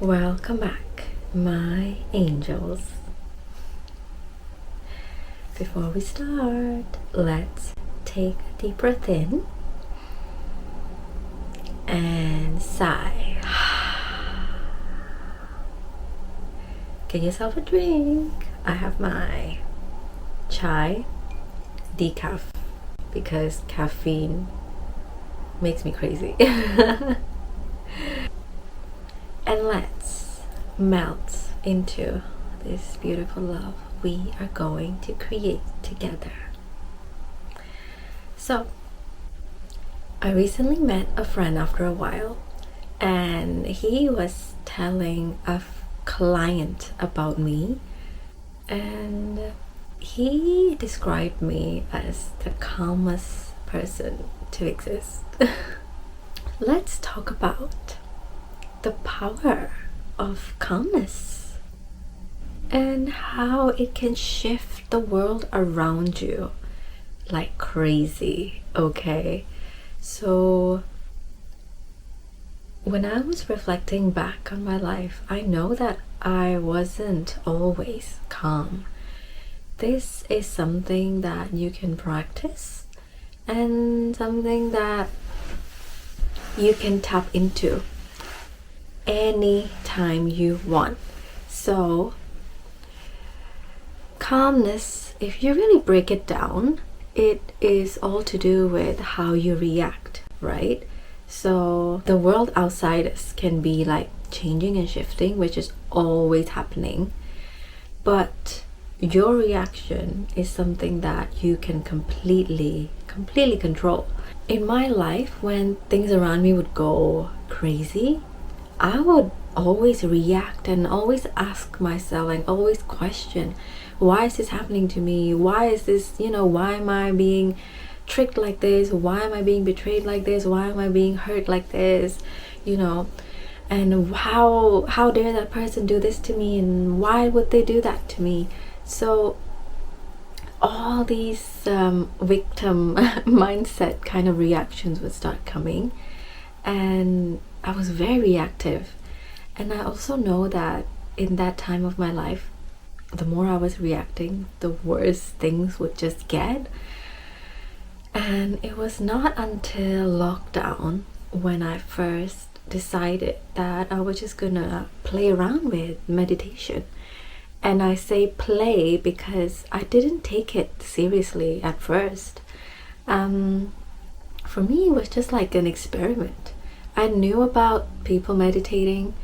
Welcome back, my angels. Before we start, let's take a deep breath in and sigh. Get yourself a drink. I have my chai decaf because caffeine makes me crazy. And let's melt into this beautiful love we are going to create together. So, I recently met a friend after a while, and he was telling a client about me, and he described me as the calmest person to exist. Let's talk about the power of calmness and how it can shift the world around you like crazy. Okay, so when I was reflecting back on my life, I know that I wasn't always calm. This is something that you can practice and something that you can tap into any time you want. So calmness, if you really break it down, it is all to do with how you react, right? So the world outside us can be like changing and shifting, which is always happening, but your reaction is something that you can completely control. In my life, when things around me would go crazy, I would always react and always ask myself and always question, why is this happening to me? Why is this, why am I being tricked like this? Why am I being betrayed like this? Why am I being hurt like this? And how dare that person do this to me? And why would they do that to me? So all these victim mindset kind of reactions would start coming, and I was very reactive. And I also know that in that time of my life, the more I was reacting, the worse things would just get. And it was not until lockdown when I first decided that I was just gonna play around with meditation. And I say play because I didn't take it seriously at first. For me, it was just like an experiment. I knew about people meditating,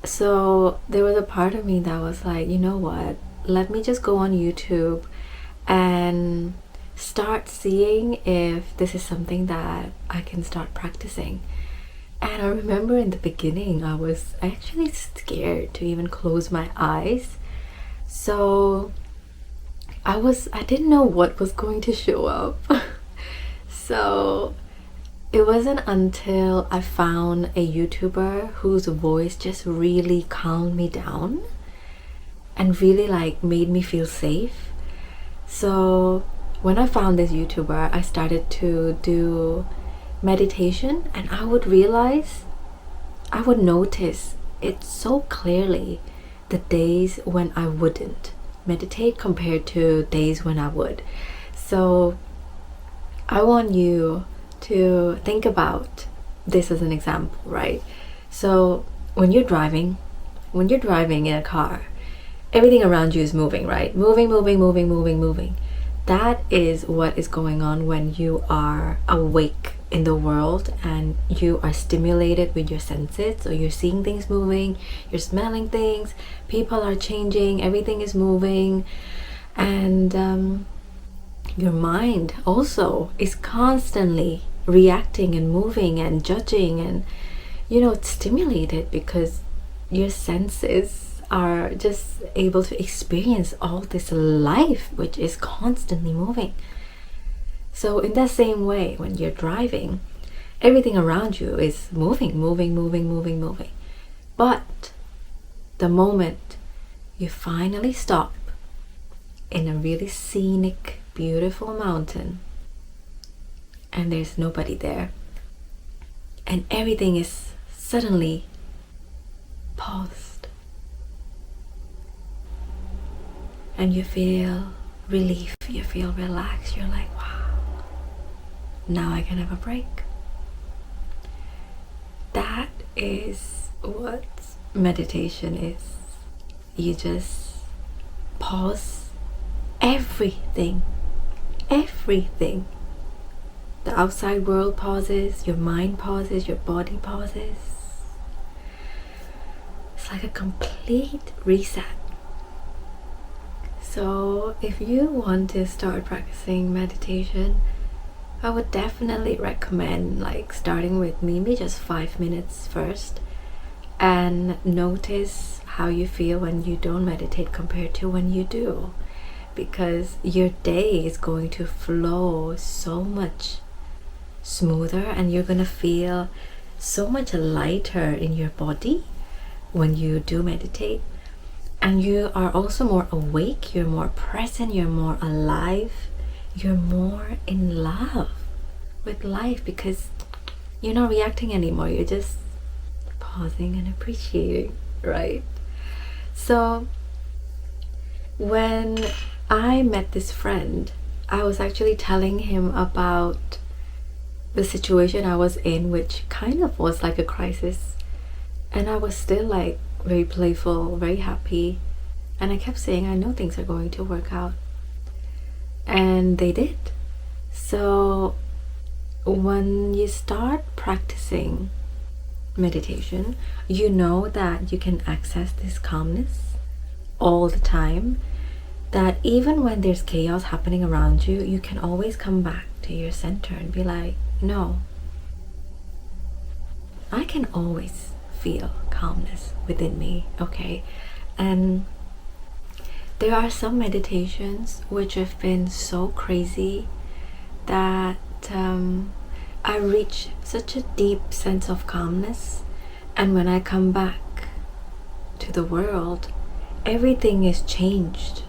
so there was a part of me that was like, you know what, let me just go on YouTube and start seeing if this is something that I can start practicing. And I remember in the beginning, I was actually scared to even close my eyes. So I didn't know what was going to show up. So it wasn't until I found a YouTuber whose voice just really calmed me down and really like made me feel safe. So when I found this YouTuber, I started to do meditation, and I would notice it so clearly, the days when I wouldn't meditate compared to days when I would. So I want you to think about this as an example, right? So when you're driving in a car, everything around you is moving, right? Moving. That is what is going on when you are awake in the world and you are stimulated with your senses. So you're seeing things moving, you're smelling things, people are changing, everything is moving, and your mind also is constantly reacting and moving and judging, and it's stimulated because your senses are just able to experience all this life which is constantly moving. So in that same way, when you're driving, everything around you is moving. But the moment you finally stop in a really scenic, beautiful mountain, and there's nobody there, and everything is suddenly paused. And you feel relief, you feel relaxed, you're like, wow, now I can have a break. That is what meditation is. You just pause everything. The outside world pauses, your mind pauses, your body pauses. It's like a complete reset. So if you want to start practicing meditation, I would definitely recommend like starting with maybe just 5 minutes first, and notice how you feel when you don't meditate compared to when you do, because your day is going to flow so much smoother and you're gonna feel so much lighter in your body when you do meditate. And you are also more awake, you're more present, you're more alive, you're more in love with life, because you're not reacting anymore, you're just pausing and appreciating, right? So when I met this friend, I was actually telling him about the situation I was in, which kind of was like a crisis, and I was still like very playful, very happy, and I kept saying I know things are going to work out, and they did. So when you start practicing meditation, you know that you can access this calmness all the time, that even when there's chaos happening around you, you can always come back to your center and be like, no, I can always feel calmness within me, okay? And there are some meditations which have been so crazy that I reach such a deep sense of calmness, and when I come back to the world, everything is changed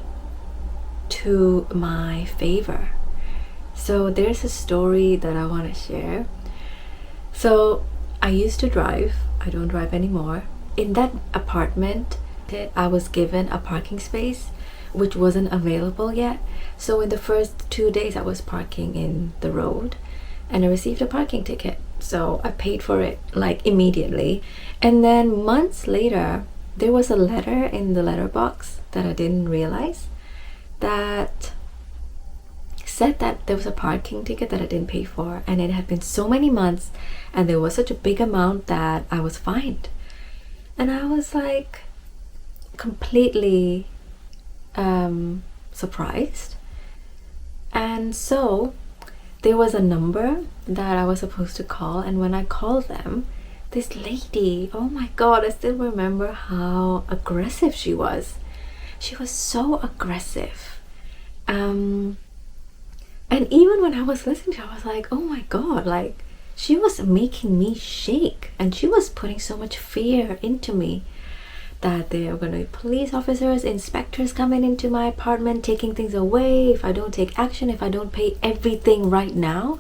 to my favor. So there's a story that I want to share. So I used to drive, I don't drive anymore. In that apartment, I was given a parking space which wasn't available yet. So in the first 2 days I was parking in the road, and I received a parking ticket. So I paid for it like immediately. And then months later, there was a letter in the letterbox that I didn't realize that said that there was a parking ticket that I didn't pay for, and it had been so many months and there was such a big amount that I was fined. And I was like completely surprised. And so there was a number that I was supposed to call, and when I called them, this lady, oh my god, I still remember how aggressive she was. She was so aggressive. And even when I was listening to her, I was like, oh my god, like she was making me shake, and she was putting so much fear into me that there were going to be police officers, inspectors coming into my apartment, taking things away if I don't take action, if I don't pay everything right now.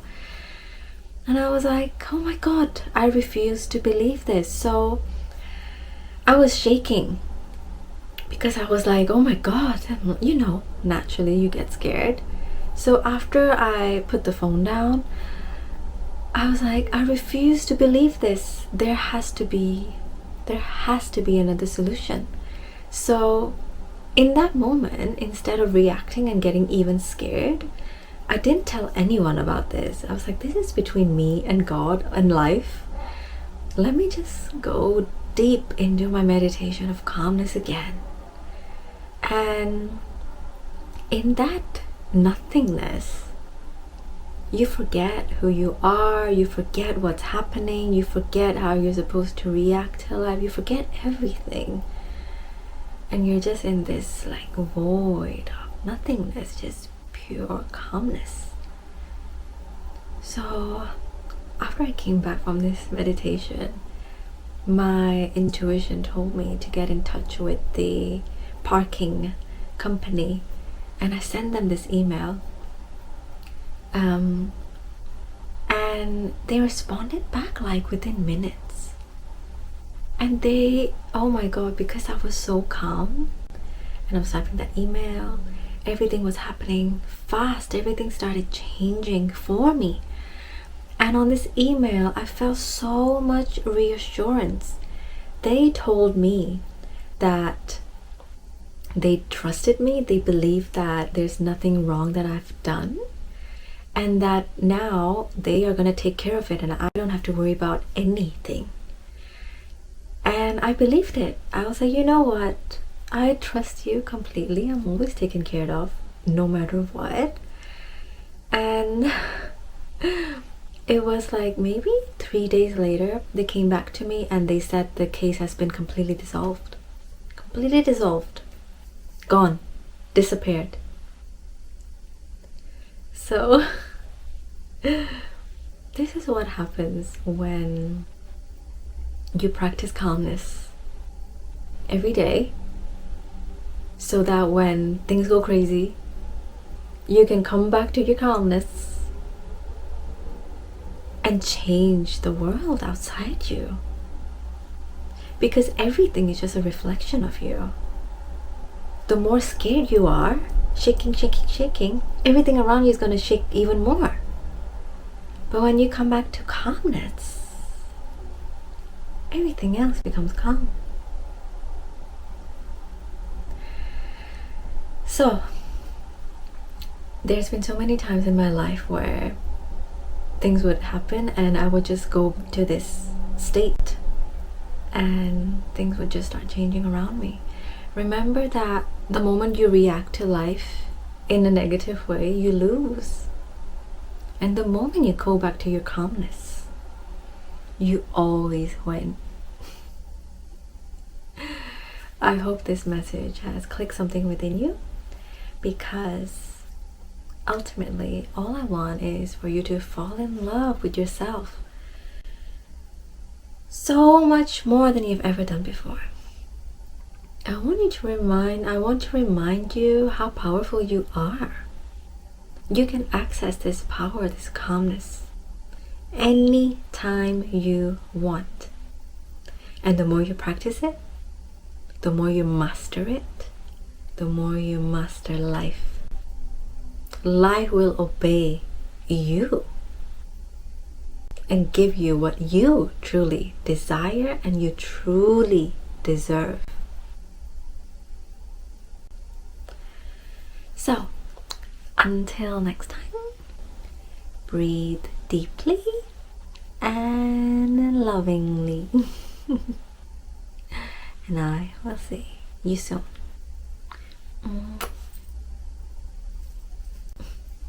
And I was like, oh my god, I refuse to believe this. So I was shaking because I was like, oh my god, you know, naturally you get scared. So after I put the phone down, I was like, I refuse to believe this. There has to be another solution. So in that moment, instead of reacting and getting even scared, I didn't tell anyone about this. I was like, this is between me and God and life. Let me just go deep into my meditation of calmness again. And in that nothingness, you forget who you are, you forget what's happening, you forget how you're supposed to react to life, you forget everything. And you're just in this like void of nothingness, just pure calmness. So after I came back from this meditation, my intuition told me to get in touch with the parking company, and I sent them this email. And they responded back like within minutes. And they, oh my god, because I was so calm and I was typing that email, everything was happening fast, everything started changing for me. And on this email, I felt so much reassurance. They told me that they trusted me, they believed that there's nothing wrong that I've done, and that now they are going to take care of it and I don't have to worry about anything. And I believed it. I was like, you know what? I trust you completely. I'm always taken care of, no matter what. And it was like maybe 3 days later, they came back to me and they said the case has been completely dissolved. Completely dissolved. Gone. Disappeared. So, this is what happens when you practice calmness every day, so that when things go crazy, you can come back to your calmness and change the world outside you. Because everything is just a reflection of you. The more scared you are, shaking, shaking, shaking, everything around you is going to shake even more. But when you come back to calmness, everything else becomes calm. So, there's been so many times in my life where things would happen and I would just go to this state and things would just start changing around me. Remember that the moment you react to life in a negative way, you lose. And the moment you go back to your calmness, you always win. I hope this message has clicked something within you, because ultimately all I want is for you to fall in love with yourself so much more than you've ever done before. I want to remind you how powerful you are. You can access this power, this calmness, anytime you want. And the more you practice it, the more you master it, the more you master life. Life will obey you and give you what you truly desire and you truly deserve. So, until next time, breathe deeply and lovingly. And I will see you soon.